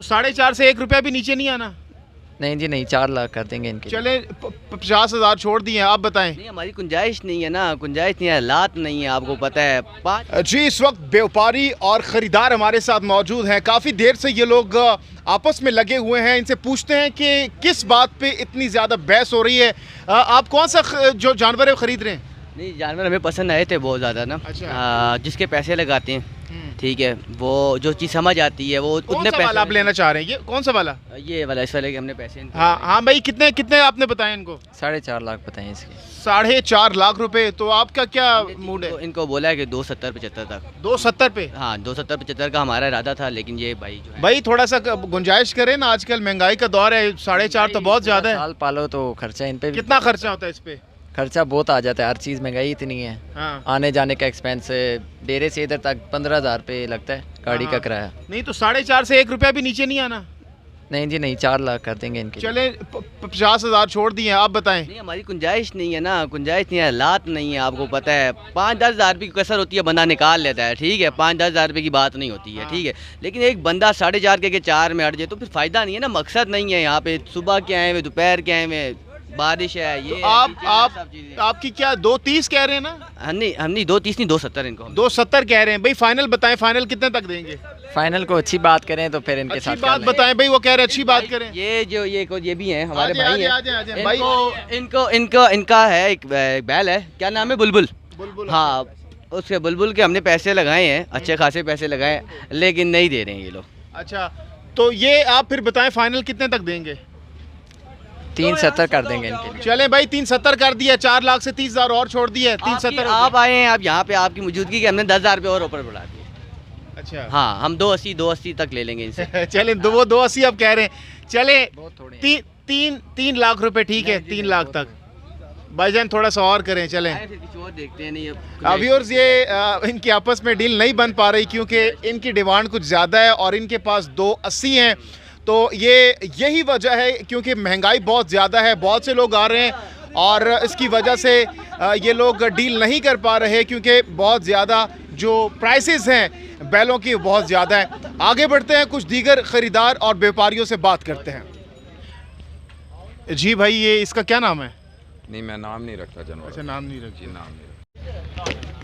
4.5 से 1 रुपया भी नीचे नहीं आना? नहीं जी नहीं, 4 लाख कर देंगे इनके। चले 50,000 छोड़ दिए, आप बताएं। नहीं, हमारी गुंजाइश नहीं है ना, गुंजाइश नहीं है, हालात नहीं है, आपको पता है। जी, इस वक्त व्यापारी और ख़रीदार हमारे साथ मौजूद हैं। काफ़ी देर से ये लोग आपस में लगे हुए हैं। इनसे पूछते हैं कि किस बात पे इतनी ज़्यादा बहस हो रही है। आप कौन सा जो जानवर है वो ख़रीद रहे हैं? नहीं, जानवर हमें पसंद आए थे बहुत ज़्यादा ना। अच्छा। जिसके पैसे लगाते हैं, ठीक है, वो जो चीज़ समझ आती है वो उतने पैसे आप लेना चाह रहे हैं? ये कौन सा वाला? ये वाला, इस वाले के हमने पैसे हाँ हाँ भाई, कितने कितने आपने बताए इनको? 4.5 लाख बताएं इसके। 4.5 लाख रुपए। तो आपका क्या मूड है? इनको बोला है कि 270-75 तक। 270 पे? हाँ, 270-75 का हमारा इरादा था, लेकिन ये भाई जो है भाई थोड़ा सा गुंजाइश करें ना, आजकल महंगाई का दौर है। 4.5 तो बहुत ज़्यादा है। साल पालो तो खर्चा इन पे भी, कितना खर्चा होता है इस पे? खर्चा बहुत आ जाता है। हर चीज़ महंगाई इतनी है। हाँ। आने जाने का एक्सपेंस, डेरे से इधर तक 15,000 रुपये लगता है गाड़ी का किराया। नहीं तो 4.5 से 1 रुपया भी नीचे नहीं आना? नहीं जी नहीं, 4 लाख कर देंगे इनके। चले 50,000 छोड़ दिए, आप बताएं। नहीं, हमारी गुंजाइश नहीं है ना, गुंजाइश नहीं है, हालात नहीं है, आपको पता है। 5-10 हज़ार रुपये की कसर होती है, बंदा निकाल लेता है, ठीक है, 5-10 हज़ार रुपये की बात नहीं होती है, ठीक है। लेकिन एक बंदा 4.5 के 4 में अट जाए तो फिर फ़ायदा नहीं है ना, मकसद नहीं है। यहाँ पे सुबह के आए हुए, दोपहर के आए हुए, बारिश है, ये तो आपकी क्या 2.30 कह रहे हैं ना? हम नहीं 2.30 नहीं, 2.70 इनको। 2.70 कह रहे हैं भाई। फाइनल बताएं, फाइनल कितने तक देंगे? फाइनल को अच्छी बात करें तो फिर इनके अच्छी साथ बात बताएं भाई, वो कह रहे हैं अच्छी बात करें। ये भी हैं हमारे आजे, भाई आजे, हैं। आजे, आजे, भाई। इनका है एक बैल है, क्या नाम है, बुलबुल। बुलबुल। हाँ, उसके बुलबुल के हमने पैसे लगाए हैं, अच्छे खासे पैसे लगाए हैं, लेकिन नहीं दे रहे हैं ये लोग। अच्छा, तो ये आप फिर बताएं फाइनल कितने तक देंगे? 370 कर देंगे इनके लिए। चले भाई, 370 कर दिया। 4 लाख से 30,000 और छोड़ दिए। 370 आप आए हैं, आप यहाँ पे आपकी मौजूदगी के हमने 10,000 रुपये और ऊपर बढ़ा दिए। अच्छा। हाँ, हम 280 तक ले लेंगे इनसे। चले वो 280 अब कह रहे हैं। चले बहुत थोड़े 3 लाख रुपए, ठीक है, 3 लाख तक। भाईजान थोड़ा सा और करें, चलें। किसी और देखते हैं। नहीं, व्यूअर्स, ये इनकी आपस में डील नहीं बन पा रही क्योंकि इनकी डिमांड कुछ ज़्यादा है और इनके पास 280 हैं। तो यही वजह है क्योंकि महंगाई बहुत ज़्यादा है, बहुत से लोग आ रहे हैं और इसकी वजह से ये लोग डील नहीं कर पा रहे क्योंकि बहुत ज़्यादा जो प्राइसेस हैं बैलों की बहुत ज़्यादा है। आगे बढ़ते हैं, कुछ दीगर ख़रीदार और व्यापारियों से बात करते हैं। जी भाई, ये इसका क्या नाम है? नहीं, मैं नाम नहीं रखता जानवर। अच्छा, नाम नहीं रखिए। नाम नहीं रखता।